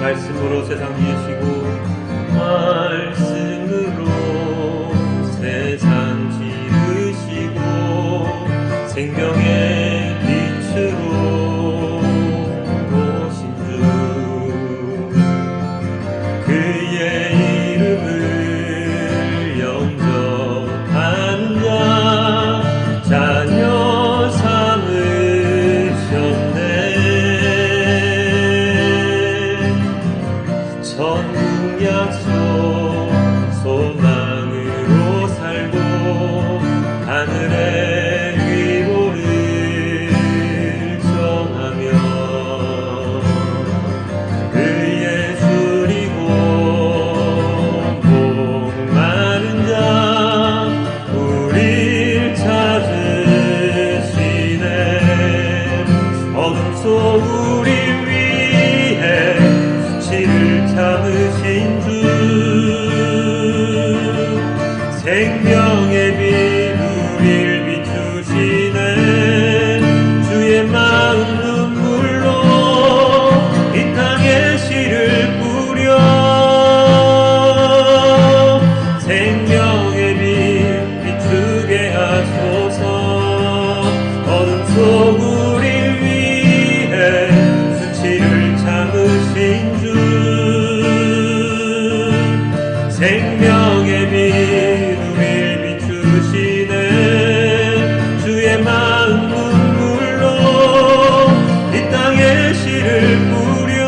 말씀으로 세상 지으시고 말씀으로 세상 지으시고 생명의 빛으로 오신 주 그의 이름을 영접하는 자 자녀 삼으셨네. 천국 약속 소망으로 살고 하늘의 위로를 전하며 그의 주리고 복 많은 자 우릴 찾으시네. 어둠 속 우리 위해 수치를 참으신 주 생명의 빛 우릴 비추시네. 주의 마음 눈물로 이 땅에 씨를 뿌려 생명의 빛 비추게 하소서. 어둠 속 우리 위해 수치를 참으신 주 생명의 빛 우릴 비추시네. 주의 마음 눈물로 이 땅에 씨를 뿌려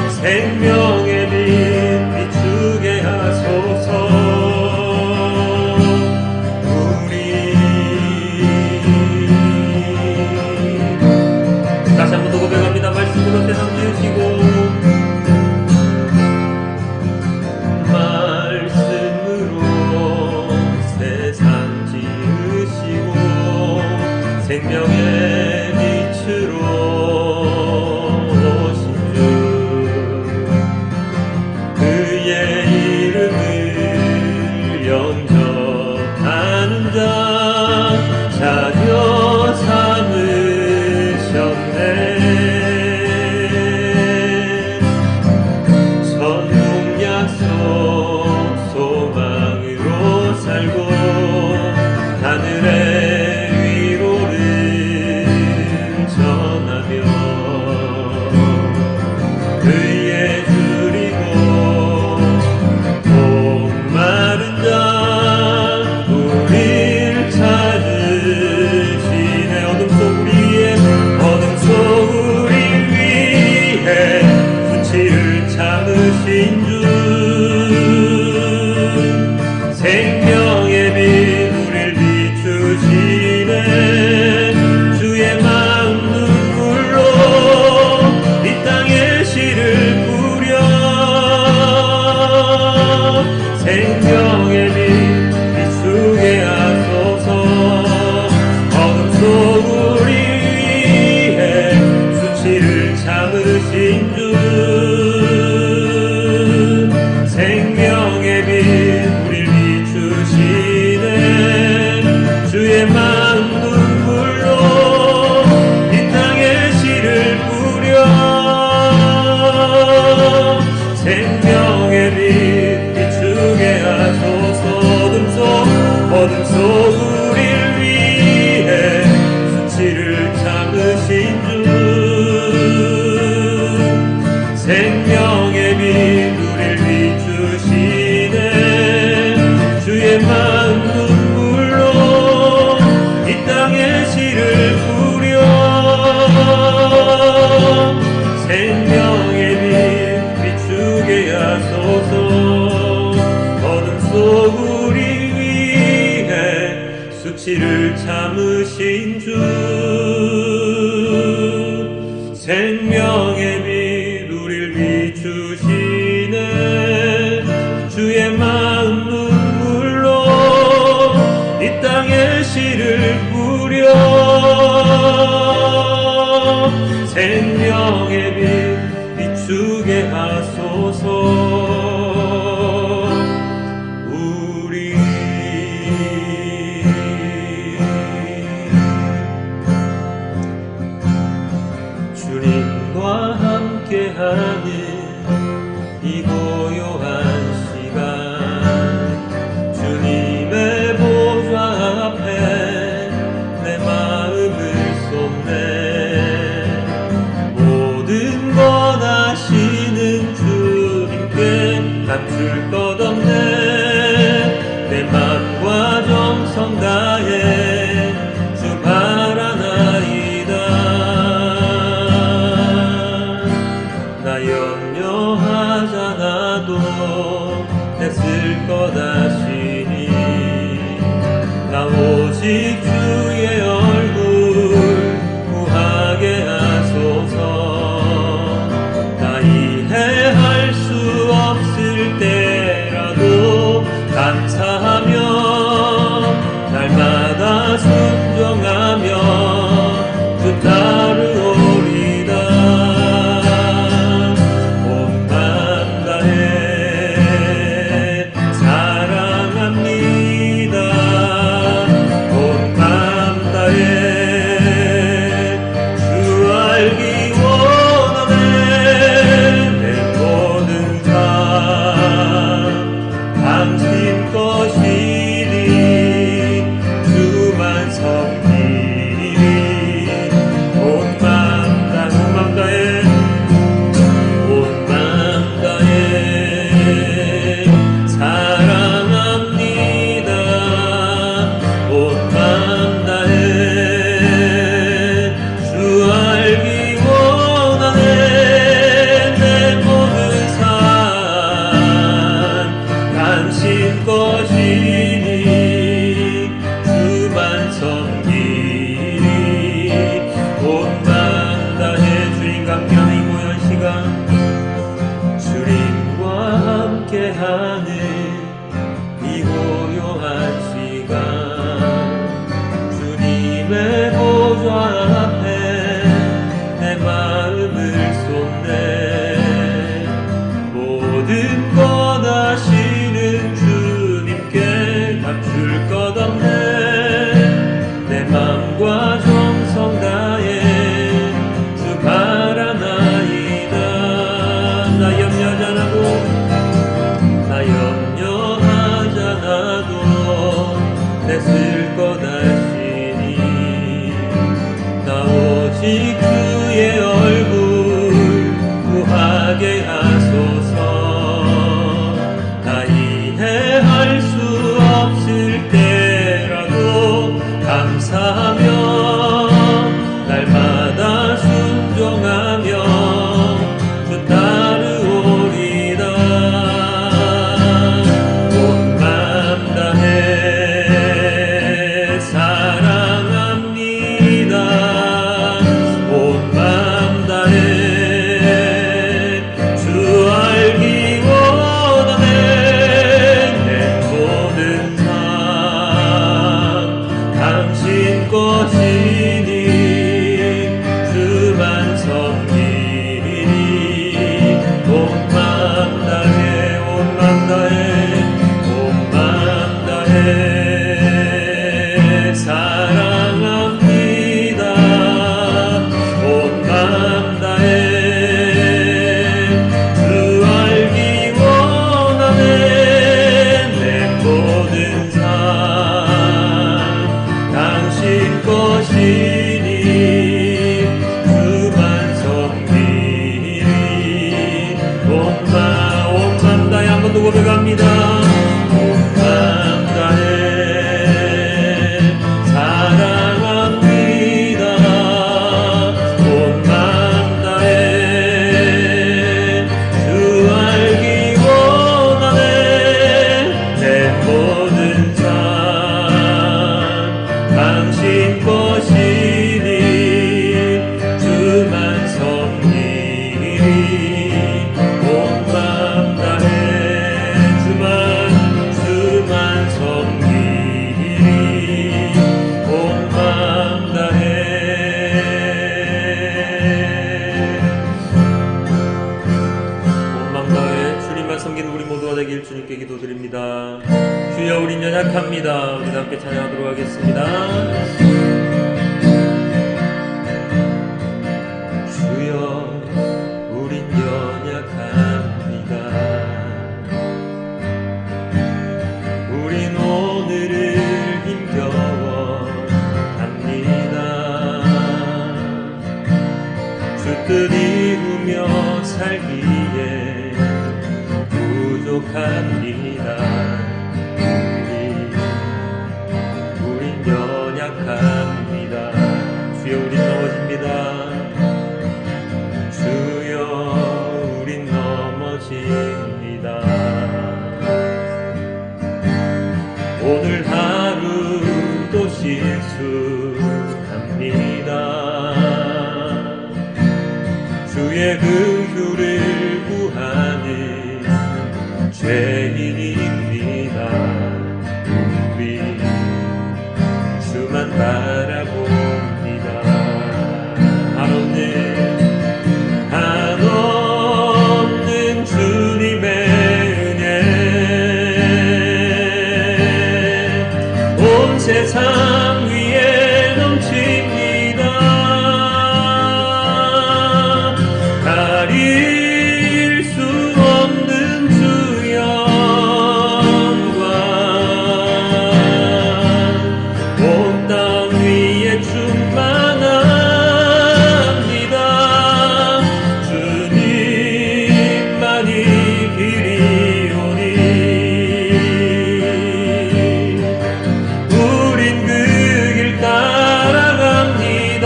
생명의 빛 비추게 하소서. 다시 한 번 더 고백합니다. 말씀으로 세상 지으시고 생명의 빛으로 오신 주 그의 이름을 영접하는 자 자녀 삼으셨네. 천국 약속 소망으로 살고 하늘의 그의 주리고 복 많은 자 우릴 찾으시네. 어둠 속 우리 위해 수치를 참으신 주 생명의 빛 우릴 비추시네. 주의 마음 눈물로 이 땅에 씨를 뿌려 생명의 빛 비추게 하소서. 어둠 속 우리 위해 수치를 참으신 주 생명의 빛 우릴 비추시네. 주의 마음 눈물로 이 땅에 씨를 뿌려 생명의 빛 비추게 하소서. 어둠 속 우릴 위해 수치를 참으신 주 생명의 빛 우릴 비추시네. 주의 마음 눈물로 이 땅에 씨를 뿌려 생명의 빛 비추게 하소서. 어둠 속 우리 위해 수치를 참으신 주 생명의 빛 우릴 비추시네. 주의 마음 눈물로 이 땅에 씨를 뿌려 생명의 빛 비추게 하소서. 우리 주님과 마음과 정성 다해 주 바라나이다. 나 염려하잖아도 애쓸 것 아시니 나 오직 주의 얼굴 구하게 하소서. 나 이해할 수 없을 때라도 감사하며 날마다 순종하며 주 따르오리다. 온 맘 다해 사랑합니다. 온 맘 다해 주 알기 원하네. 내 모든 삶 당신 것이니 주만 섬기리. 온 맘 다해 온 맘 다해 사랑합니다. 온 맘 다해 주 알기 원하네. 내 모든 삶 당신 것이니 주만 섬기리. 온 맘 다해 주님 감격의 모연 시간 주님과 함께하는 이 고요한 시간 주님의 보좌 앞에 내 마음을 쏟네. 모든 것 아시는 주님께 감출 것 없네. 내 맘과 정성 다해 주 바라나이다. 나 염려하잖아도 애쓸 것 아시니 나 오직 주의 얼굴 구하게 하소서. 나 이해할 수 없을 때라도 감사하며 날마다 순종하며 주 따르오리다. 온 맘 다해 사랑합니다. 온 맘 다해 주 알기 원하네. 내 모든 삶 당신 것이니 주만 섬기리. 온 맘 다해 온 맘 다해 온 맘 다해 사랑합니다. 온 맘 다해 주 알기 원하네. 내 모든 삶 당신 것이니 주만 섬기리. 온 맘 다해 한 번 더 고백합니다. 온 맘 다해 사랑합니다. 온 맘 다해 주 알기 원하네. 내 모든 삶 당신 것이니 주만 섬기리. 온 맘 다해 주만 섬기리. 온 맘 다해 온 맘 다해 주님만 섬기는 우리 모두가 되길 주님께 기도드립니다. 주여 우린 연약합니다. 우리 함께 찬양하도록 하겠습니다. 주여 우린 연약합니다. 우린 오늘을 힘겨워 합니다. 주 뜻 이루며 살기에 부족합니다. 우리 하루도 실수합니다. 주의 그 휴를 구하는 죄인입니다. 우리 주만 바라봅니다. 한없는 주님의 은혜 온 세상 위에 넘칩니다. 가릴 수 없는 주 영광 온 땅 위에 충만합니다. 주님만이 길이오니 우린 그 길 따라갑니다.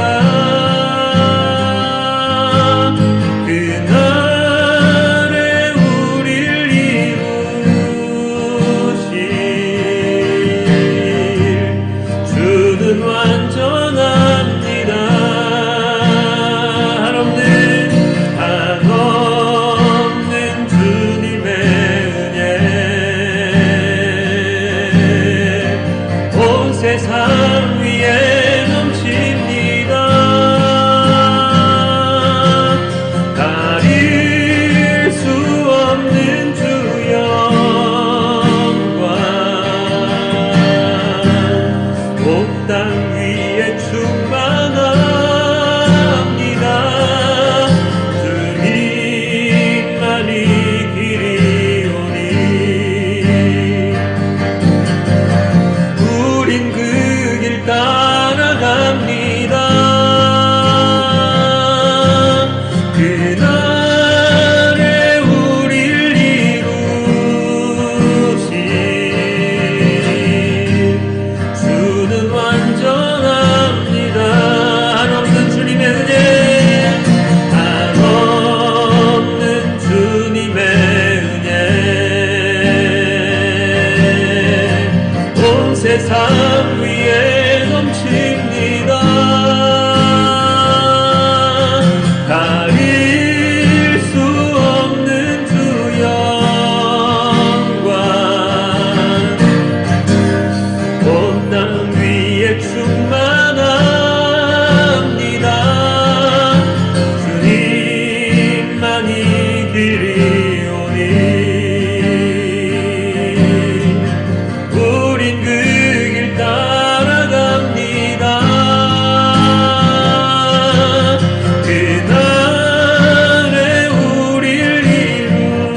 그날에 우릴 이루실 주는 완전합니다. 한없는 주님의 은혜 온 세상 위에 넘칩니다. 가릴 수 없는 주 영광 온 땅 위에 충만합니다. 주님만이 길이오니 우린 그 길 따라갑니다. 그날에 우릴 이루실 주는 완전합니다. 한없는 주님의 은혜 한없는 주님의 은혜 온 세상 위에 넘칩니다. 가릴 수 없는 주 영광 온 땅 위에 충만합니다. 주님만이 길이오니 우린 그 길 따라갑니다. 그날에 우릴 이루실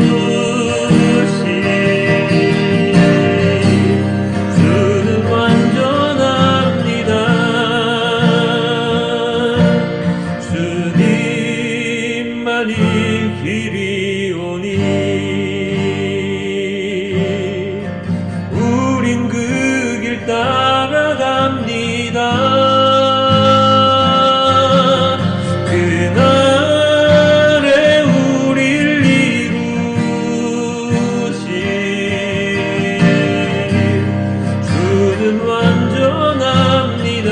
주는 완전합니다. 주님만이 길이오니 우린 그 길 따라갑니다. 그날에 우릴 이루실 주는 완전합니다.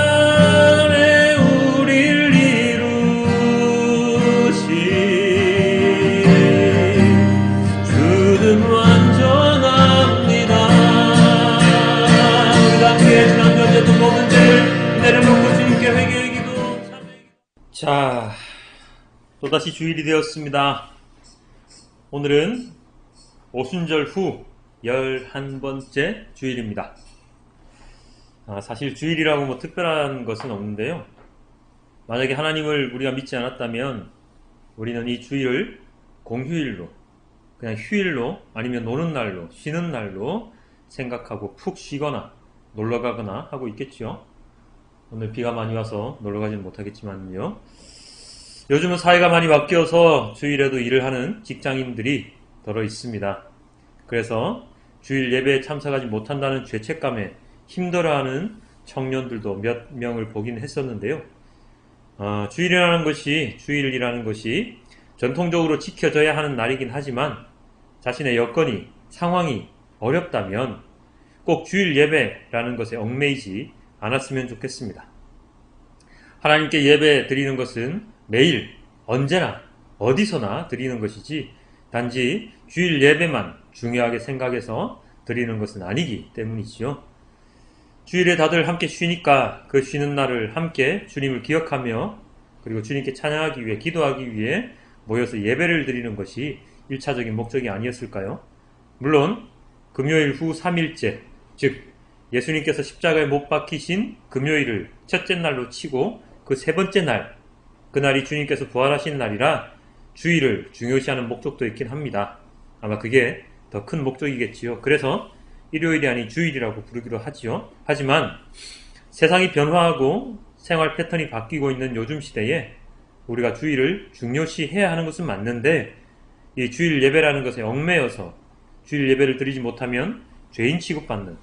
그날에 우릴 이루실 주는 완전합니다. 우리 함께 지난주 어쨌든 모든 죄를 내려놓고 주님께 회개의 기도 참회의 기도. 자, 또다시 주일이 되었습니다. 오늘은 오순절 후 11번째 주일입니다. 사실 주일이라고 뭐 특별한 것은 없는데요. 만약에 하나님을 우리가 믿지 않았다면 우리는 이 주일을 공휴일로, 그냥 휴일로, 아니면 노는 날로, 쉬는 날로 생각하고 푹 쉬거나 놀러가거나 하고 있겠죠. 오늘 비가 많이 와서 놀러가지는 못하겠지만요. 요즘은 사회가 많이 바뀌어서 주일에도 일을 하는 직장인들이 더러 있습니다. 그래서 주일 예배에 참석하지 못한다는 죄책감에 힘들어하는 청년들도 몇 명을 보긴 했었는데요. 주일이라는 것이 전통적으로 지켜져야 하는 날이긴 하지만 자신의 여건이, 상황이 어렵다면 꼭 주일 예배라는 것에 얽매이지 않았으면 좋겠습니다. 하나님께 예배 드리는 것은 매일, 언제나, 어디서나 드리는 것이지 단지 주일 예배만 중요하게 생각해서 드리는 것은 아니기 때문이지요. 주일에 다들 함께 쉬니까 그 쉬는 날을 함께 주님을 기억하며 그리고 주님께 찬양하기 위해, 기도하기 위해 모여서 예배를 드리는 것이 1차적인 목적이 아니었을까요? 물론 금요일 후 3일째, 즉 예수님께서 십자가에 못 박히신 금요일을 첫째 날로 치고 그 세 번째 날, 그날이 주님께서 부활하신 날이라 주일을 중요시하는 목적도 있긴 합니다. 아마 그게 더 큰 목적이겠지요. 그래서 일요일이 아닌 주일이라고 부르기로 하지요. 하지만 세상이 변화하고 생활 패턴이 바뀌고 있는 요즘 시대에 우리가 주일을 중요시해야 하는 것은 맞는데 이 주일 예배라는 것에 얽매여서 주일 예배를 드리지 못하면 죄인 취급받는,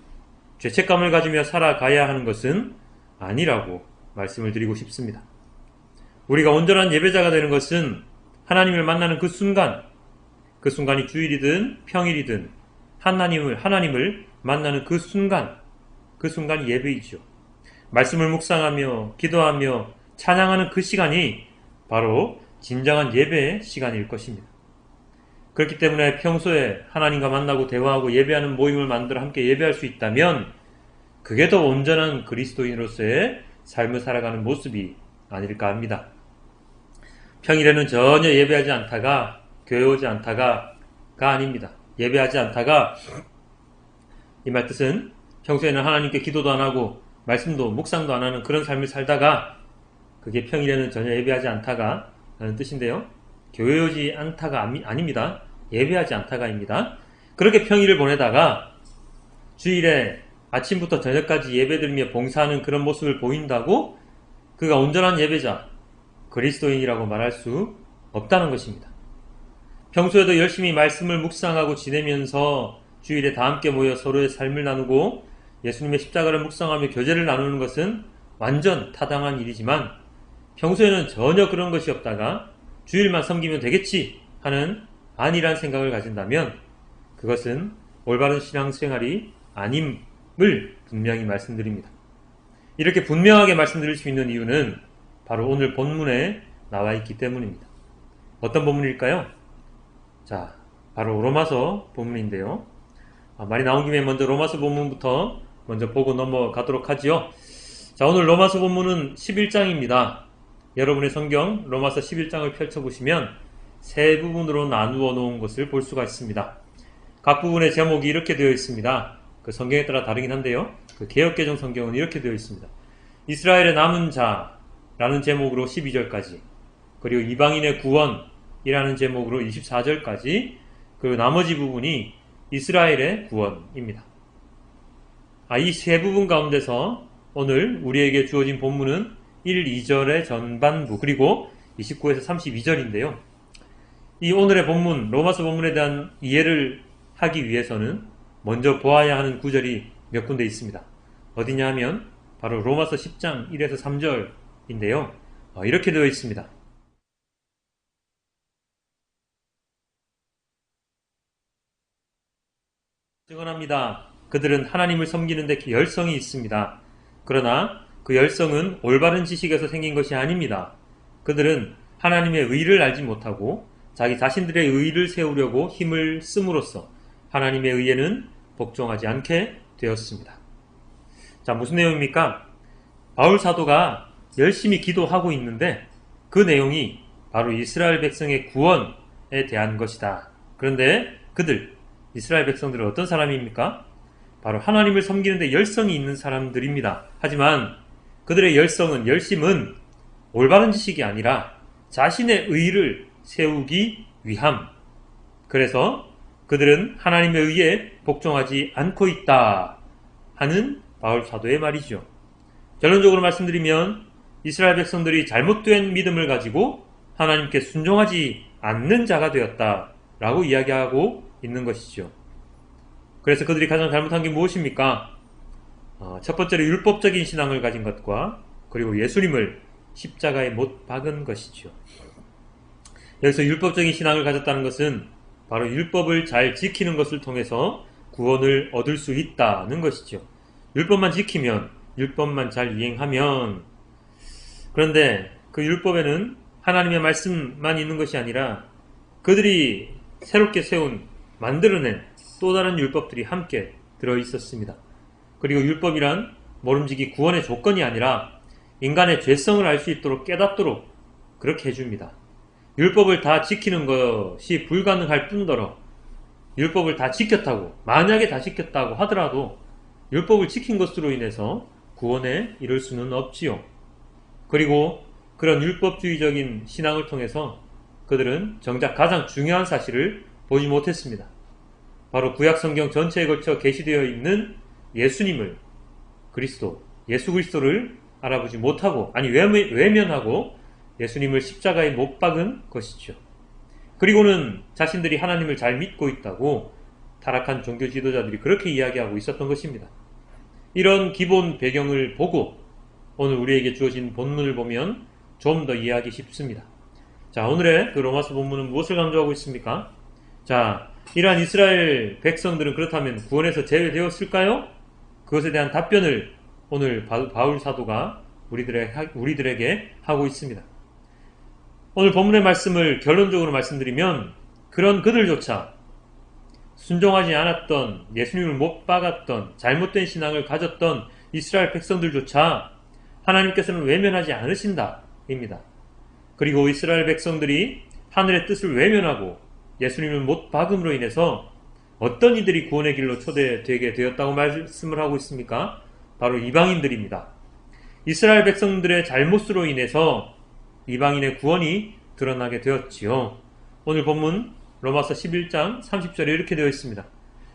죄책감을 가지며 살아가야 하는 것은 아니라고 말씀을 드리고 싶습니다. 우리가 온전한 예배자가 되는 것은 하나님을 만나는 그 순간이 주일이든 평일이든 하나님을 만나는 그 순간이 예배이죠. 말씀을 묵상하며 기도하며 찬양하는 그 시간이 바로 진정한 예배의 시간일 것입니다. 그렇기 때문에 평소에 하나님과 만나고 대화하고 예배하는 모임을 만들어 함께 예배할 수 있다면 그게 더 온전한 그리스도인으로서의 삶을 살아가는 모습이 아닐까 합니다. 평일에는 전혀 예배하지 않다가 교회 오지 않다가가 아닙니다. 예배하지 않다가 이 말 뜻은 평소에는 하나님께 기도도 안 하고 말씀도 묵상도 안 하는 그런 삶을 살다가 그게 평일에는 전혀 예배하지 않다가 라는 뜻인데요. 교회 오지 않다가 아닙니다. 예배하지 않다가입니다. 그렇게 평일을 보내다가 주일에 아침부터 저녁까지 예배드리며 봉사하는 그런 모습을 보인다고 그가 온전한 예배자, 그리스도인이라고 말할 수 없다는 것입니다. 평소에도 열심히 말씀을 묵상하고 지내면서 주일에 다 함께 모여 서로의 삶을 나누고 예수님의 십자가를 묵상하며 교제를 나누는 것은 완전 타당한 일이지만 평소에는 전혀 그런 것이 없다가 주일만 섬기면 되겠지 하는 안일한 생각을 가진다면 그것은 올바른 신앙생활이 아님을 분명히 말씀드립니다. 이렇게 분명하게 말씀드릴 수 있는 이유는 바로 오늘 본문에 나와 있기 때문입니다. 어떤 본문일까요? 자, 바로 로마서 본문인데요. 말이 나온 김에 먼저 로마서 본문부터 먼저 보고 넘어가도록 하지요. 자, 오늘 로마서 본문은 11장입니다. 여러분의 성경 로마서 11장을 펼쳐보시면 세 부분으로 나누어 놓은 것을 볼 수가 있습니다. 각 부분의 제목이 이렇게 되어 있습니다. 그 성경에 따라 다르긴 한데요. 그 개역개정 성경은 이렇게 되어 있습니다. 이스라엘의 남은 자라는 제목으로 12절까지, 그리고 이방인의 구원이라는 제목으로 24절까지, 그리고 나머지 부분이 이스라엘의 구원입니다. 이 세 부분 가운데서 오늘 우리에게 주어진 본문은 1, 2절의 전반부, 그리고 29에서 32절인데요. 이 오늘의 본문, 로마서 본문에 대한 이해를 하기 위해서는 먼저 보아야 하는 구절이 몇 군데 있습니다. 어디냐 하면 바로 로마서 10장 1에서 3절인데요. 이렇게 되어 있습니다. 증언합니다. 그들은 하나님을 섬기는 데 열성이 있습니다. 그러나 그 열성은 올바른 지식에서 생긴 것이 아닙니다. 그들은 하나님의 의를 알지 못하고 자기 자신들의 의를 세우려고 힘을 씀으로써 하나님의 의에는 복종하지 않게 되었습니다. 자, 무슨 내용입니까? 바울 사도가 열심히 기도하고 있는데 그 내용이 바로 이스라엘 백성의 구원에 대한 것이다. 그런데 이스라엘 백성들은 어떤 사람입니까? 바로 하나님을 섬기는 데 열성이 있는 사람들입니다. 하지만 그들의 열심은 올바른 지식이 아니라 자신의 의를 세우기 위함. 그래서 그들은 하나님의 의에 복종하지 않고 있다 하는 바울 사도의 말이죠. 결론적으로 말씀드리면 이스라엘 백성들이 잘못된 믿음을 가지고 하나님께 순종하지 않는 자가 되었다라고 이야기하고 있는 것이죠. 그래서 그들이 가장 잘못한 게 무엇입니까? 첫 번째로 율법적인 신앙을 가진 것과 그리고 예수님을 십자가에 못 박은 것이죠. 여기서 율법적인 신앙을 가졌다는 것은 바로 율법을 잘 지키는 것을 통해서 구원을 얻을 수 있다는 것이죠. 율법만 지키면, 율법만 잘 이행하면. 그런데 그 율법에는 하나님의 말씀만 있는 것이 아니라 그들이 새롭게 만들어낸 또 다른 율법들이 함께 들어있었습니다. 그리고 율법이란 모름지기 구원의 조건이 아니라 인간의 죄성을 알 수 있도록 깨닫도록 그렇게 해줍니다. 율법을 다 지키는 것이 불가능할 뿐더러 율법을 다 지켰다고, 만약에 다 지켰다고 하더라도 율법을 지킨 것으로 인해서 구원에 이를 수는 없지요. 그리고 그런 율법주의적인 신앙을 통해서 그들은 정작 가장 중요한 사실을 보지 못했습니다. 바로 구약성경 전체에 걸쳐 계시되어 있는 예수님을, 예수 그리스도를 알아보지 못하고, 외면하고 예수님을 십자가에 못 박은 것이죠. 그리고는 자신들이 하나님을 잘 믿고 있다고 타락한 종교 지도자들이 그렇게 이야기하고 있었던 것입니다. 이런 기본 배경을 보고 오늘 우리에게 주어진 본문을 보면 좀 더 이해하기 쉽습니다. 자, 오늘의 그 로마서 본문은 무엇을 강조하고 있습니까? 자, 이러한 이스라엘 백성들은 그렇다면 구원에서 제외되었을까요? 그것에 대한 답변을 오늘 바울 사도가 우리들에게 하고 있습니다. 오늘 본문의 말씀을 결론적으로 말씀드리면, 그런 그들조차 순종하지 않았던, 예수님을 못 박았던, 잘못된 신앙을 가졌던 이스라엘 백성들조차 하나님께서는 외면하지 않으신다 입니다. 그리고 이스라엘 백성들이 하늘의 뜻을 외면하고 예수님을 못 박음으로 인해서 어떤 이들이 구원의 길로 초대되게 되었다고 말씀을 하고 있습니까? 바로 이방인들입니다. 이스라엘 백성들의 잘못으로 인해서 이방인의 구원이 드러나게 되었지요. 오늘 본문 로마서 11장 30절에 이렇게 되어 있습니다.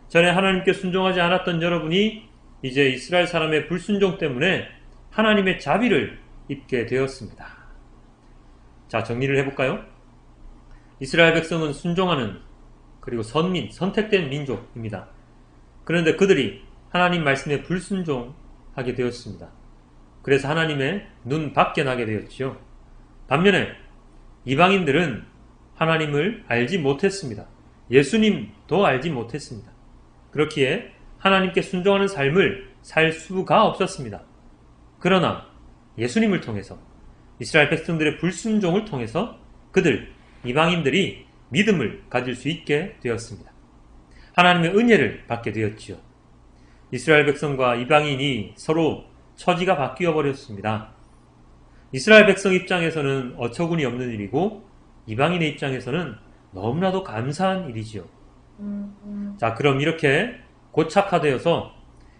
전에 하나님께 순종하지 않았던 여러분이 이제 이스라엘 사람의 불순종 때문에 하나님의 자비를 입게 되었습니다. 자, 정리를 해볼까요? 이스라엘 백성은 순종하는, 그리고 선택된 민족입니다. 그런데 그들이 하나님 말씀에 불순종하게 되었습니다. 그래서 하나님의 눈 밖에 나게 되었지요. 반면에 이방인들은 하나님을 알지 못했습니다. 예수님도 알지 못했습니다. 그렇기에 하나님께 순종하는 삶을 살 수가 없었습니다. 그러나 예수님을 통해서, 이스라엘 백성들의 불순종을 통해서 이방인들이 믿음을 가질 수 있게 되었습니다. 하나님의 은혜를 받게 되었지요. 이스라엘 백성과 이방인이 서로 처지가 바뀌어 버렸습니다. 이스라엘 백성 입장에서는 어처구니 없는 일이고 이방인의 입장에서는 너무나도 감사한 일이지요. 자, 그럼 이렇게 고착화되어서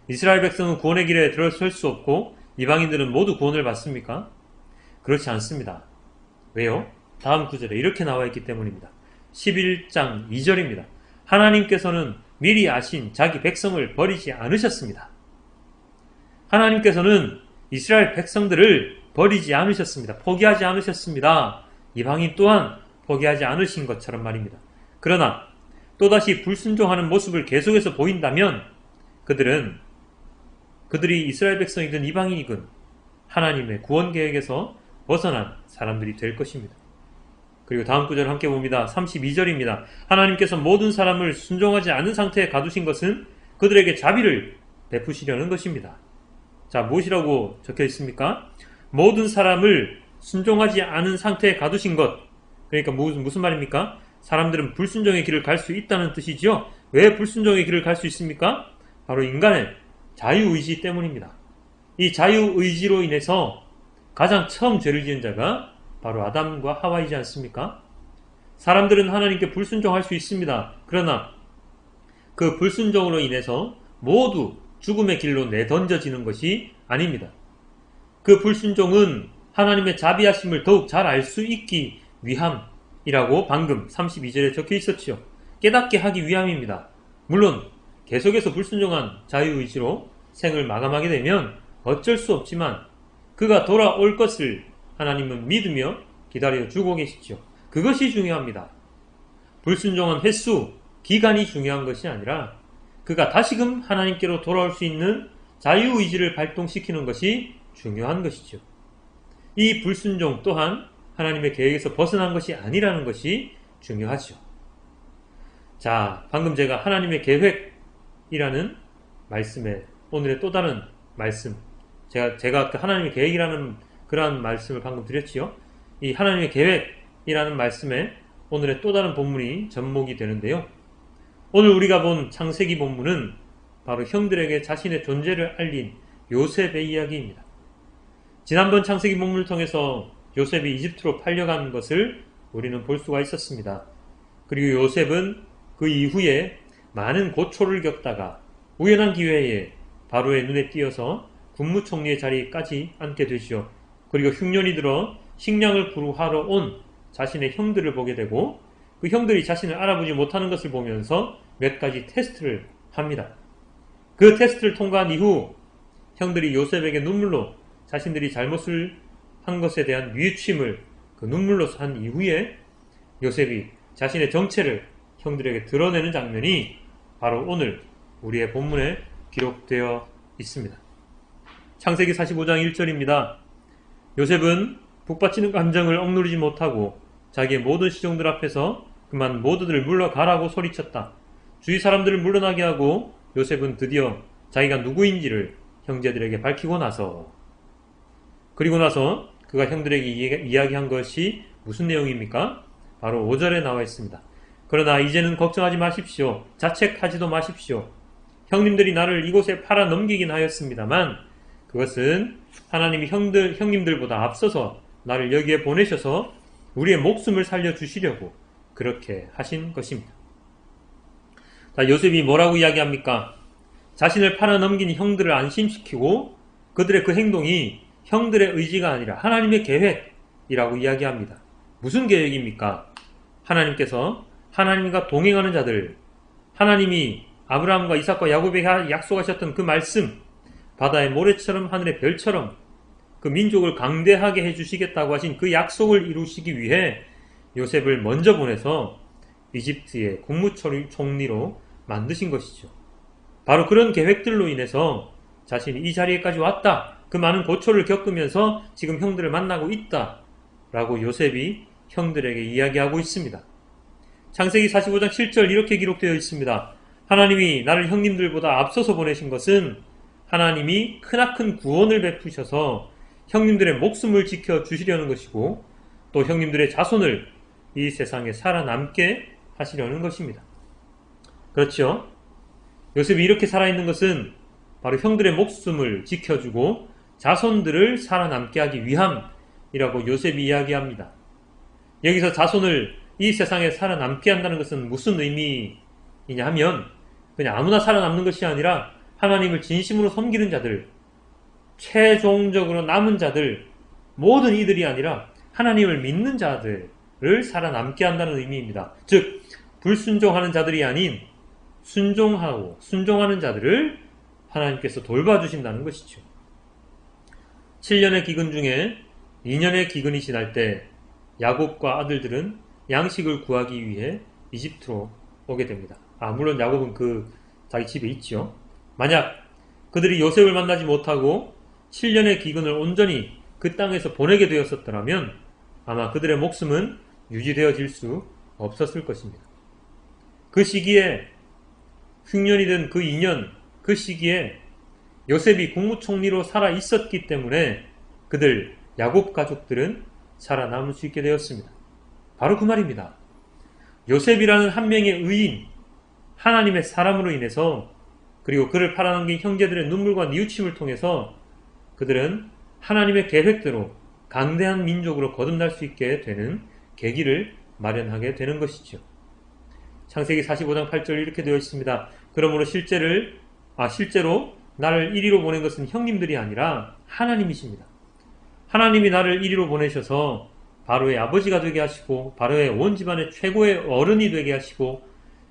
이스라엘 백성은 구원의 길에 들어설 수 없고 이방인들은 모두 구원을 받습니까? 그렇지 않습니다. 왜요? 다음 구절에 이렇게 나와 있기 때문입니다. 11장 2절입니다. 하나님께서는 미리 아신 자기 백성을 버리지 않으셨습니다. 하나님께서는 이스라엘 백성들을 버리지 않으셨습니다. 포기하지 않으셨습니다. 이방인 또한 포기하지 않으신 것처럼 말입니다. 그러나 또다시 불순종하는 모습을 계속해서 보인다면 그들이 이스라엘 백성이든 이방인이든 하나님의 구원 계획에서 벗어난 사람들이 될 것입니다. 그리고 다음 구절을 함께 봅니다. 32절입니다. 하나님께서 모든 사람을 순종하지 않은 상태에 가두신 것은 그들에게 자비를 베푸시려는 것입니다. 자, 무엇이라고 적혀 있습니까? 모든 사람을 순종하지 않은 상태에 가두신 것. 그러니까 무슨 말입니까? 사람들은 불순종의 길을 갈 수 있다는 뜻이죠. 왜 불순종의 길을 갈 수 있습니까? 바로 인간의 자유의지 때문입니다. 이 자유의지로 인해서 가장 처음 죄를 지은 자가 바로 아담과 하와이지 않습니까? 사람들은 하나님께 불순종할 수 있습니다. 그러나 그 불순종으로 인해서 모두 죽음의 길로 내던져지는 것이 아닙니다. 그 불순종은 하나님의 자비하심을 더욱 잘 알 수 있기 위함이라고 방금 32절에 적혀 있었지요. 깨닫게 하기 위함입니다. 물론 계속해서 불순종한 자유의지로 생을 마감하게 되면 어쩔 수 없지만 그가 돌아올 것을 하나님은 믿으며 기다려주고 계시죠. 그것이 중요합니다. 불순종한 횟수, 기간이 중요한 것이 아니라 그가 다시금 하나님께로 돌아올 수 있는 자유의지를 발동시키는 것이 중요한 것이죠. 이 불순종 또한 하나님의 계획에서 벗어난 것이 아니라는 것이 중요하죠. 자, 방금 제가 하나님의 계획이라는 말씀에 오늘의 또 다른 말씀, 제가 그 하나님의 계획이라는 그러한 말씀을 방금 드렸지요. 이 하나님의 계획이라는 말씀에 오늘의 또 다른 본문이 접목이 되는데요. 오늘 우리가 본 창세기 본문은 바로 형들에게 자신의 존재를 알린 요셉의 이야기입니다. 지난번 창세기 본문을 통해서 요셉이 이집트로 팔려간 것을 우리는 볼 수가 있었습니다. 그리고 요셉은 그 이후에 많은 고초를 겪다가 우연한 기회에 바로의 눈에 띄어서 국무총리의 자리까지 앉게 되죠. 그리고 흉년이 들어 식량을 구하러 온 자신의 형들을 보게 되고 그 형들이 자신을 알아보지 못하는 것을 보면서 몇 가지 테스트를 합니다. 그 테스트를 통과한 이후 형들이 요셉에게 눈물로 자신들이 잘못을 한 것에 대한 뉘우침을 그 눈물로서 한 이후에 요셉이 자신의 정체를 형들에게 드러내는 장면이 바로 오늘 우리의 본문에 기록되어 있습니다. 창세기 45장 1절입니다. 요셉은 북받치는 감정을 억누르지 못하고 자기의 모든 시종들 앞에서 그만 모두들 물러가라고 소리쳤다. 주위 사람들을 물러나게 하고 요셉은 드디어 자기가 누구인지를 형제들에게 밝히고 나서 그리고 나서 그가 형들에게 이야기한 것이 무슨 내용입니까? 바로 5절에 나와 있습니다. 그러나 이제는 걱정하지 마십시오. 자책하지도 마십시오. 형님들이 나를 이곳에 팔아 넘기긴 하였습니다만 그것은 하나님이 형님들보다 앞서서 나를 여기에 보내셔서 우리의 목숨을 살려주시려고 그렇게 하신 것입니다. 자, 요셉이 뭐라고 이야기합니까? 자신을 팔아 넘긴 형들을 안심시키고 그들의 그 행동이 형들의 의지가 아니라 하나님의 계획이라고 이야기합니다. 무슨 계획입니까? 하나님께서 하나님과 동행하는 자들, 하나님이 아브라함과 이삭과 야곱에게 약속하셨던 그 말씀, 바다의 모래처럼 하늘의 별처럼 그 민족을 강대하게 해주시겠다고 하신 그 약속을 이루시기 위해 요셉을 먼저 보내서 이집트의 국무총리로 만드신 것이죠. 바로 그런 계획들로 인해서 자신이 이 자리에까지 왔다. 그 많은 고초를 겪으면서 지금 형들을 만나고 있다. 라고 요셉이 형들에게 이야기하고 있습니다. 창세기 45장 7절 이렇게 기록되어 있습니다. 하나님이 나를 형님들보다 앞서서 보내신 것은 하나님이 크나큰 구원을 베푸셔서 형님들의 목숨을 지켜주시려는 것이고 또 형님들의 자손을 이 세상에 살아남게 하시려는 것입니다. 그렇죠? 요셉이 이렇게 살아있는 것은 바로 형들의 목숨을 지켜주고 자손들을 살아남게 하기 위함이라고 요셉이 이야기합니다. 여기서 자손을 이 세상에 살아남게 한다는 것은 무슨 의미이냐 하면 그냥 아무나 살아남는 것이 아니라 하나님을 진심으로 섬기는 자들, 최종적으로 남은 자들, 모든 이들이 아니라 하나님을 믿는 자들을 살아남게 한다는 의미입니다. 즉 불순종하는 자들이 아닌 순종하고 순종하는 자들을 하나님께서 돌봐주신다는 것이죠. 7년의 기근 중에 2년의 기근이 지날 때 야곱과 아들들은 양식을 구하기 위해 이집트로 오게 됩니다. 물론 야곱은 자기 집에 있죠. 만약 그들이 요셉을 만나지 못하고 7년의 기근을 온전히 그 땅에서 보내게 되었었더라면 아마 그들의 목숨은 유지되어질 수 없었을 것입니다. 그 시기에 흉년이 된 그 2년, 그 시기에 요셉이 국무총리로 살아 있었기 때문에 그들 야곱 가족들은 살아남을 수 있게 되었습니다. 바로 그 말입니다. 요셉이라는 한 명의 의인, 하나님의 사람으로 인해서 그리고 그를 팔아넘긴 형제들의 눈물과 뉘우침을 통해서 그들은 하나님의 계획대로 강대한 민족으로 거듭날 수 있게 되는 계기를 마련하게 되는 것이죠. 창세기 45장 8절 이렇게 되어 있습니다. 그러므로 실제로 나를 이리로 보낸 것은 형님들이 아니라 하나님이십니다. 하나님이 나를 이리로 보내셔서 바로의 아버지가 되게 하시고 바로의 온 집안의 최고의 어른이 되게 하시고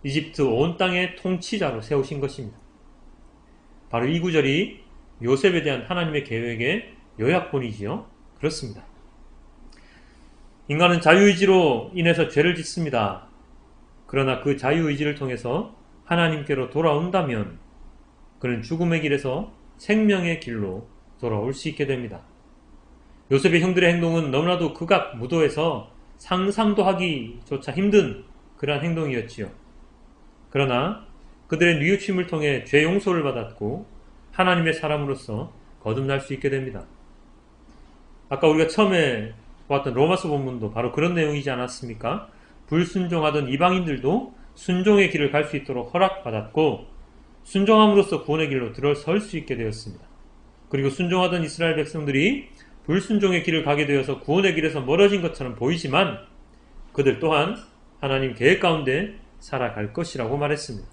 이집트 온 땅의 통치자로 세우신 것입니다. 바로 이 구절이 요셉에 대한 하나님의 계획의 요약본이지요. 그렇습니다. 인간은 자유의지로 인해서 죄를 짓습니다. 그러나 그 자유의지를 통해서 하나님께로 돌아온다면 그는 죽음의 길에서 생명의 길로 돌아올 수 있게 됩니다. 요셉의 형들의 행동은 너무나도 극악무도해서 상상도 하기조차 힘든 그러한 행동이었지요. 그러나 그들의 뉘우침을 통해 죄 용서를 받았고 하나님의 사람으로서 거듭날 수 있게 됩니다. 아까 우리가 처음에 보았던 로마서 본문도 바로 그런 내용이지 않았습니까? 불순종하던 이방인들도 순종의 길을 갈 수 있도록 허락받았고 순종함으로써 구원의 길로 들어설 수 있게 되었습니다. 그리고 순종하던 이스라엘 백성들이 불순종의 길을 가게 되어서 구원의 길에서 멀어진 것처럼 보이지만 그들 또한 하나님 계획 가운데 살아갈 것이라고 말했습니다.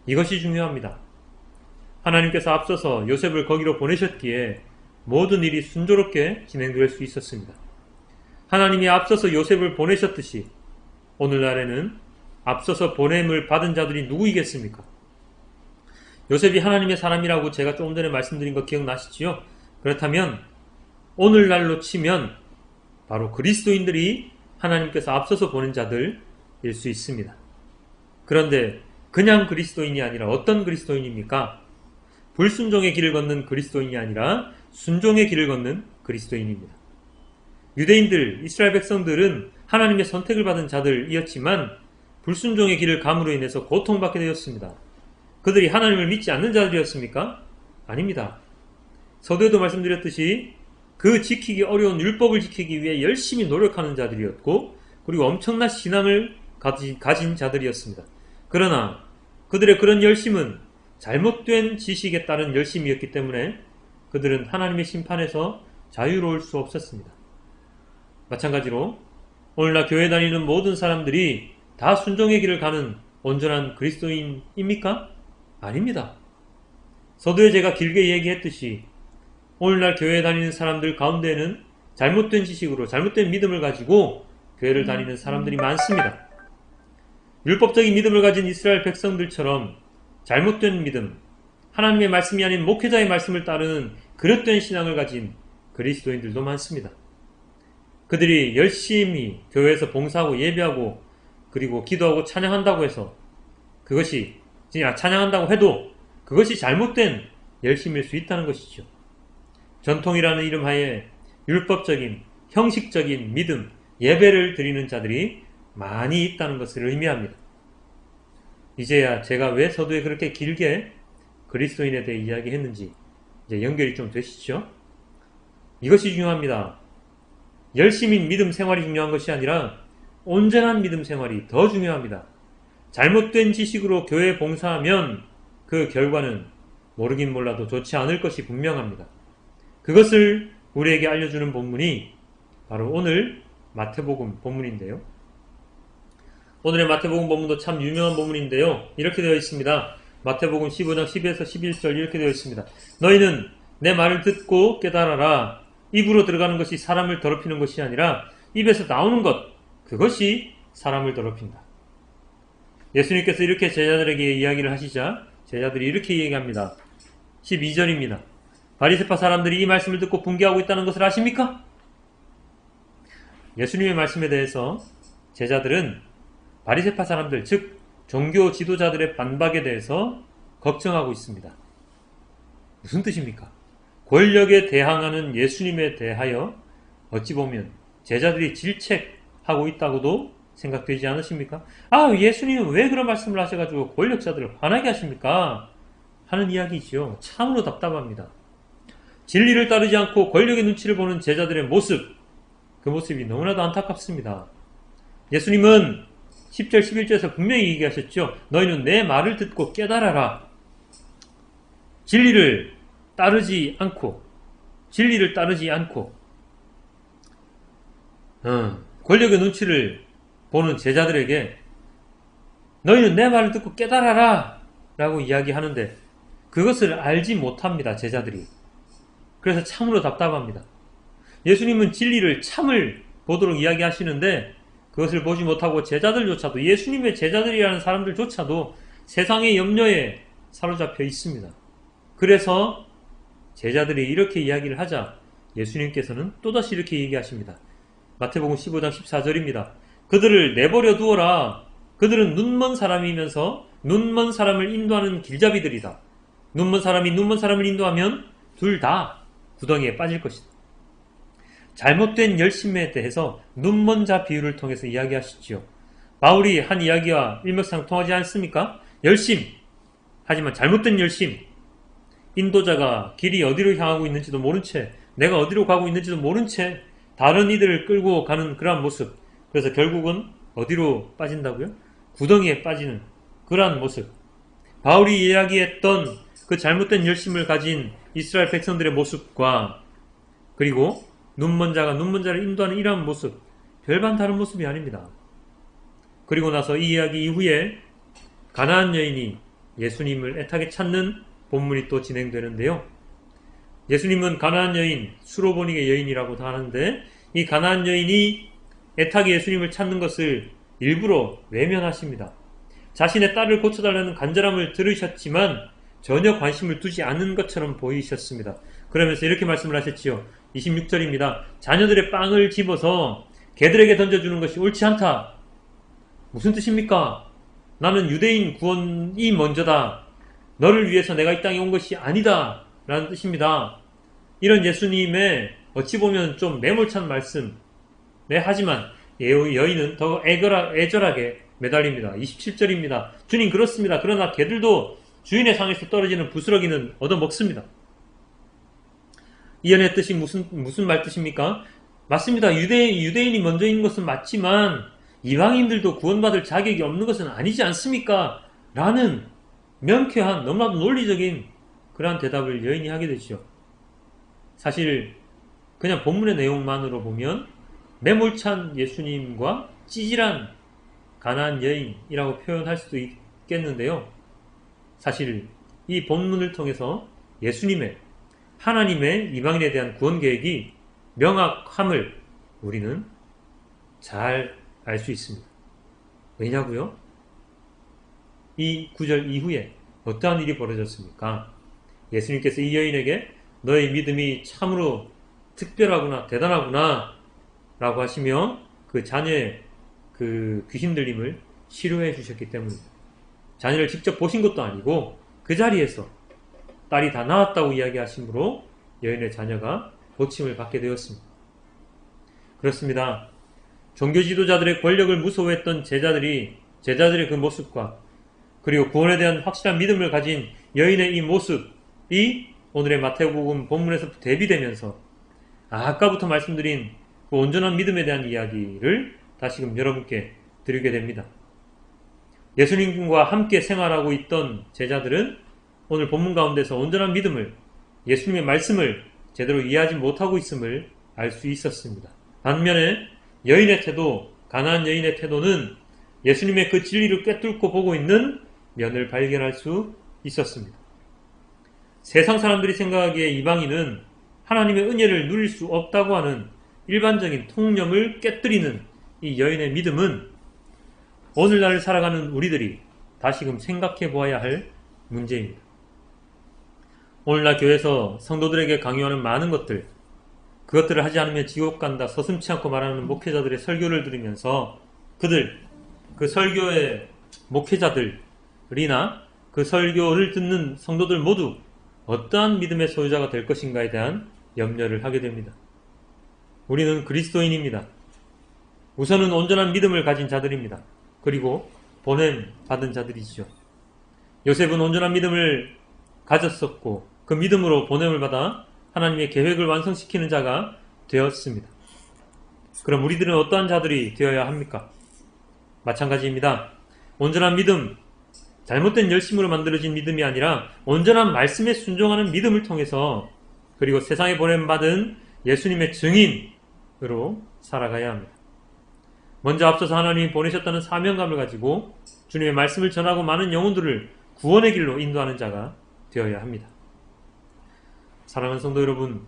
이것이 중요합니다. 하나님께서 앞서서 요셉을 거기로 보내셨기에 모든 일이 순조롭게 진행될 수 있었습니다. 하나님이 앞서서 요셉을 보내셨듯이 오늘날에는 앞서서 보냄을 받은 자들이 누구이겠습니까? 요셉이 하나님의 사람이라고 제가 조금 전에 말씀드린 거 기억나시지요? 그렇다면 오늘날로 치면 바로 그리스도인들이 하나님께서 앞서서 보낸 자들일 수 있습니다. 그런데 그냥 그리스도인이 아니라 어떤 그리스도인입니까? 불순종의 길을 걷는 그리스도인이 아니라 순종의 길을 걷는 그리스도인입니다. 유대인들, 이스라엘 백성들은 하나님의 선택을 받은 자들이었지만 불순종의 길을 감으로 인해서 고통받게 되었습니다. 그들이 하나님을 믿지 않는 자들이었습니까? 아닙니다. 서두에도 말씀드렸듯이 그 지키기 어려운 율법을 지키기 위해 열심히 노력하는 자들이었고 그리고 엄청난 신앙을 가진 자들이었습니다. 그러나 그들의 그런 열심은 잘못된 지식에 따른 열심이었기 때문에 그들은 하나님의 심판에서 자유로울 수 없었습니다. 마찬가지로 오늘날 교회 다니는 모든 사람들이 다 순종의 길을 가는 온전한 그리스도인입니까? 아닙니다. 서두에 제가 길게 얘기했듯이 오늘날 교회에 다니는 사람들 가운데에는 잘못된 지식으로 잘못된 믿음을 가지고 교회를 다니는 사람들이 많습니다. 율법적인 믿음을 가진 이스라엘 백성들처럼 잘못된 믿음, 하나님의 말씀이 아닌 목회자의 말씀을 따르는 그릇된 신앙을 가진 그리스도인들도 많습니다. 그들이 열심히 교회에서 봉사하고 예배하고 그리고 기도하고 찬양한다고 해서 그것이 찬양한다고 해도 그것이 잘못된 열심일 수 있다는 것이죠. 전통이라는 이름 하에 율법적인 형식적인 믿음, 예배를 드리는 자들이 많이 있다는 것을 의미합니다. 이제야 제가 왜 서두에 그렇게 길게 그리스도인에 대해 이야기했는지 이제 연결이 좀 되시죠? 이것이 중요합니다. 열심인 믿음 생활이 중요한 것이 아니라 온전한 믿음 생활이 더 중요합니다. 잘못된 지식으로 교회에 봉사하면 그 결과는 모르긴 몰라도 좋지 않을 것이 분명합니다. 그것을 우리에게 알려주는 본문이 바로 오늘 마태복음 본문인데요. 오늘의 마태복음 본문도 참 유명한 본문인데요. 이렇게 되어 있습니다. 마태복음 15장 10에서 11절 이렇게 되어 있습니다. 너희는 내 말을 듣고 깨달아라. 입으로 들어가는 것이 사람을 더럽히는 것이 아니라 입에서 나오는 것, 그것이 사람을 더럽힌다. 예수님께서 이렇게 제자들에게 이야기를 하시자 제자들이 이렇게 얘기합니다. 12절입니다. 바리새파 사람들이 이 말씀을 듣고 분개하고 있다는 것을 아십니까? 예수님의 말씀에 대해서 제자들은 바리새파 사람들, 즉 종교 지도자들의 반박에 대해서 걱정하고 있습니다. 무슨 뜻입니까? 권력에 대항하는 예수님에 대하여 어찌 보면 제자들이 질책하고 있다고도 생각되지 않으십니까? 아, 예수님은 왜 그런 말씀을 하셔가지고 권력자들을 화나게 하십니까? 하는 이야기죠. 참으로 답답합니다. 진리를 따르지 않고 권력의 눈치를 보는 제자들의 모습, 그 모습이 너무나도 안타깝습니다. 예수님은 10절 11절에서 분명히 얘기하셨죠. 너희는 내 말을 듣고 깨달아라. 진리를 따르지 않고 권력의 눈치를 보는 제자들에게 너희는 내 말을 듣고 깨달아라 라고 이야기하는데 그것을 알지 못합니다. 제자들이. 그래서 참으로 답답합니다. 예수님은 진리를 참을 보도록 이야기하시는데 그것을 보지 못하고 제자들조차도, 예수님의 제자들이라는 사람들조차도 세상의 염려에 사로잡혀 있습니다. 그래서 제자들이 이렇게 이야기를 하자 예수님께서는 또다시 이렇게 얘기하십니다. 마태복음 15장 14절입니다. 그들을 내버려 두어라. 그들은 눈먼 사람이면서 눈먼 사람을 인도하는 길잡이들이다. 눈먼 사람이 눈먼 사람을 인도하면 둘 다 구덩이에 빠질 것이다. 잘못된 열심에 대해서 눈먼 자 비유를 통해서 이야기하시지요. 바울이 한 이야기와 일맥상통하지 않습니까? 열심, 하지만 잘못된 열심, 인도자가 길이 어디로 향하고 있는지도 모른 채, 내가 어디로 가고 있는지도 모른 채 다른 이들을 끌고 가는 그러한 모습. 그래서 결국은 어디로 빠진다고요? 구덩이에 빠지는 그러한 모습. 바울이 이야기했던 그 잘못된 열심을 가진 이스라엘 백성들의 모습과, 그리고 눈먼 자가 눈먼 자를 인도하는 이러한 모습, 별반 다른 모습이 아닙니다. 그리고 나서 이 이야기 이후에 가나안 여인이 예수님을 애타게 찾는 본문이 또 진행되는데요. 예수님은 가나안 여인, 수로보닉의 여인이라고도 하는데, 이 가나안 여인이 애타게 예수님을 찾는 것을 일부러 외면하십니다. 자신의 딸을 고쳐달라는 간절함을 들으셨지만 전혀 관심을 두지 않는 것처럼 보이셨습니다. 그러면서 이렇게 말씀을 하셨지요. 26절입니다. 자녀들의 빵을 집어서 개들에게 던져주는 것이 옳지 않다. 무슨 뜻입니까? 나는 유대인 구원이 먼저다. 너를 위해서 내가 이 땅에 온 것이 아니다. 라는 뜻입니다. 이런 예수님의 어찌 보면 좀 매몰찬 말씀. 네, 하지만 여인은 더 애절하게 매달립니다. 27절입니다. 주님, 그렇습니다. 그러나 개들도 주인의 상에서 떨어지는 부스러기는 얻어먹습니다. 이 연의 뜻이 무슨 말 뜻입니까? 맞습니다. 유대인이 먼저인 것은 맞지만 이방인들도 구원받을 자격이 없는 것은 아니지 않습니까? 라는 명쾌한, 너무나도 논리적인 그러한 대답을 여인이 하게 되죠. 사실 그냥 본문의 내용만으로 보면 매몰찬 예수님과 찌질한 가나안 여인이라고 표현할 수도 있겠는데요. 사실 이 본문을 통해서 예수님의, 하나님의 이방인에 대한 구원 계획이 명확함을 우리는 잘 알 수 있습니다. 왜냐고요? 이 구절 이후에 어떠한 일이 벌어졌습니까? 예수님께서 이 여인에게 너의 믿음이 참으로 특별하구나, 대단하구나 라고 하시며 그 자녀의 그 귀신 들림을 치료해 주셨기 때문입니다. 자녀를 직접 보신 것도 아니고 그 자리에서 딸이 다 나았다고 이야기하시므로 여인의 자녀가 고침을 받게 되었습니다. 그렇습니다. 종교 지도자들의 권력을 무서워했던 제자들의 그 모습과, 그리고 구원에 대한 확실한 믿음을 가진 여인의 이 모습이 오늘의 마태복음 본문에서 대비되면서 아까부터 말씀드린 그 온전한 믿음에 대한 이야기를 다시금 여러분께 드리게 됩니다. 예수님과 함께 생활하고 있던 제자들은 오늘 본문 가운데서 온전한 믿음을, 예수님의 말씀을 제대로 이해하지 못하고 있음을 알 수 있었습니다. 반면에 여인의 태도, 가나안 여인의 태도는 예수님의 그 진리를 꿰뚫고 보고 있는 면을 발견할 수 있었습니다. 세상 사람들이 생각하기에 이방인은 하나님의 은혜를 누릴 수 없다고 하는 일반적인 통념을 깨뜨리는 이 여인의 믿음은 오늘날 살아가는 우리들이 다시금 생각해 보아야 할 문제입니다. 오늘날 교회에서 성도들에게 강요하는 많은 것들, 그것들을 하지 않으면 지옥 간다 서슴지 않고 말하는 목회자들의 설교를 들으면서 그 설교의 목회자들이나 그 설교를 듣는 성도들 모두 어떠한 믿음의 소유자가 될 것인가에 대한 염려를 하게 됩니다. 우리는 그리스도인입니다. 우선은 온전한 믿음을 가진 자들입니다. 그리고 보냄 받은 자들이죠. 요셉은 온전한 믿음을 가졌었고 그 믿음으로 보냄을 받아 하나님의 계획을 완성시키는 자가 되었습니다. 그럼 우리들은 어떠한 자들이 되어야 합니까? 마찬가지입니다. 온전한 믿음, 잘못된 열심으로 만들어진 믿음이 아니라 온전한 말씀에 순종하는 믿음을 통해서, 그리고 세상에 보냄받은 예수님의 증인으로 살아가야 합니다. 먼저 앞서서 하나님이 보내셨다는 사명감을 가지고 주님의 말씀을 전하고 많은 영혼들을 구원의 길로 인도하는 자가 되어야 합니다. 사랑하는 성도 여러분,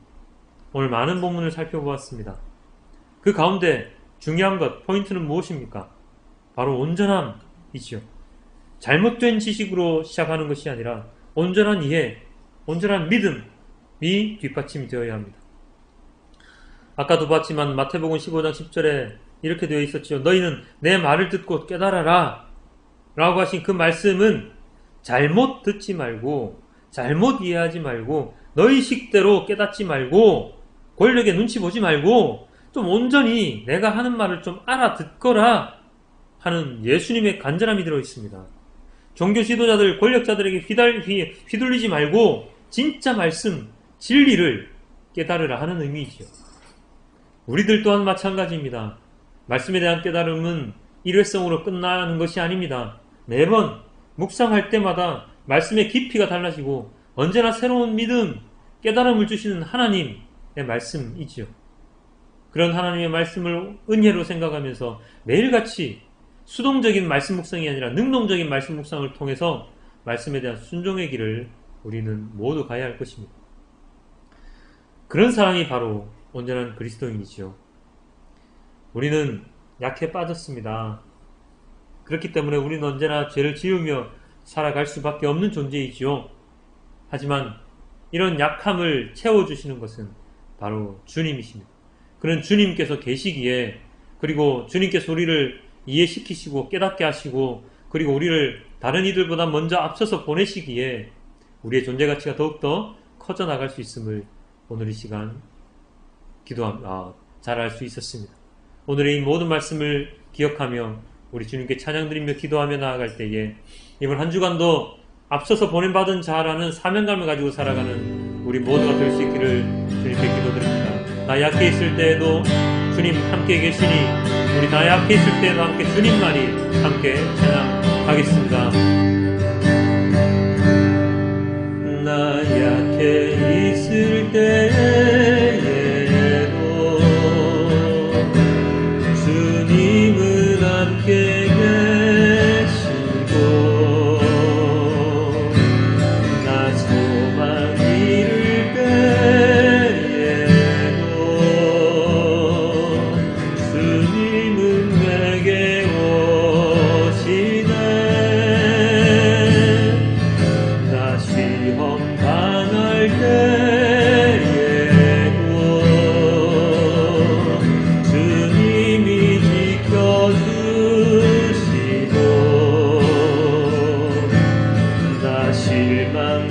오늘 많은 본문을 살펴보았습니다. 그 가운데 중요한 것, 포인트는 무엇입니까? 바로 온전함이지요. 잘못된 지식으로 시작하는 것이 아니라 온전한 이해, 온전한 믿음이 뒷받침이 되어야 합니다. 아까도 봤지만 마태복음 15장 10절에 이렇게 되어 있었지요. 너희는 내 말을 듣고 깨달아라 라고 하신 그 말씀은 잘못 듣지 말고, 잘못 이해하지 말고, 너희 식대로 깨닫지 말고, 권력의 눈치 보지 말고 좀 온전히 내가 하는 말을 좀 알아듣거라 하는 예수님의 간절함이 들어 있습니다. 종교 지도자들, 권력자들에게 휘둘리지 말고 진짜 말씀, 진리를 깨달으라 하는 의미이죠. 우리들 또한 마찬가지입니다. 말씀에 대한 깨달음은 일회성으로 끝나는 것이 아닙니다. 매번 묵상할 때마다 말씀의 깊이가 달라지고 언제나 새로운 믿음, 깨달음을 주시는 하나님의 말씀이지요. 그런 하나님의 말씀을 은혜로 생각하면서 매일같이 수동적인 말씀 묵상이 아니라 능동적인 말씀 묵상을 통해서 말씀에 대한 순종의 길을 우리는 모두 가야 할 것입니다. 그런 사람이 바로 온전한 그리스도인이지요. 우리는 약해 빠졌습니다. 그렇기 때문에 우리는 언제나 죄를 지으며 살아갈 수밖에 없는 존재이지요. 하지만 이런 약함을 채워주시는 것은 바로 주님이십니다. 그런 주님께서 계시기에, 그리고 주님께서 우리를 이해시키시고 깨닫게 하시고, 그리고 우리를 다른 이들보다 먼저 앞서서 보내시기에 우리의 존재 가치가 더욱더 커져나갈 수 있음을 오늘 이 시간 잘 알 수 있었습니다. 오늘의 이 모든 말씀을 기억하며 우리 주님께 찬양드리며 기도하며 나아갈 때에 이번 한 주간도 앞서서 보냄받은 자라는 사명감을 가지고 살아가는 우리 모두가 될 수 있기를 주님께 기도드립니다. 나 약해 있을 때에도 주님 함께 계시니 우리 나 약해 있을 때에도 함께 주님만이 함께 찬양하겠습니다. 나 약해 있을 때에도 주님은 함께 계시고 나 소망 잃을 때에도 주님은 내게 오시네. 나 시험 당할 때에도 주님이 지켜주시고 나 실망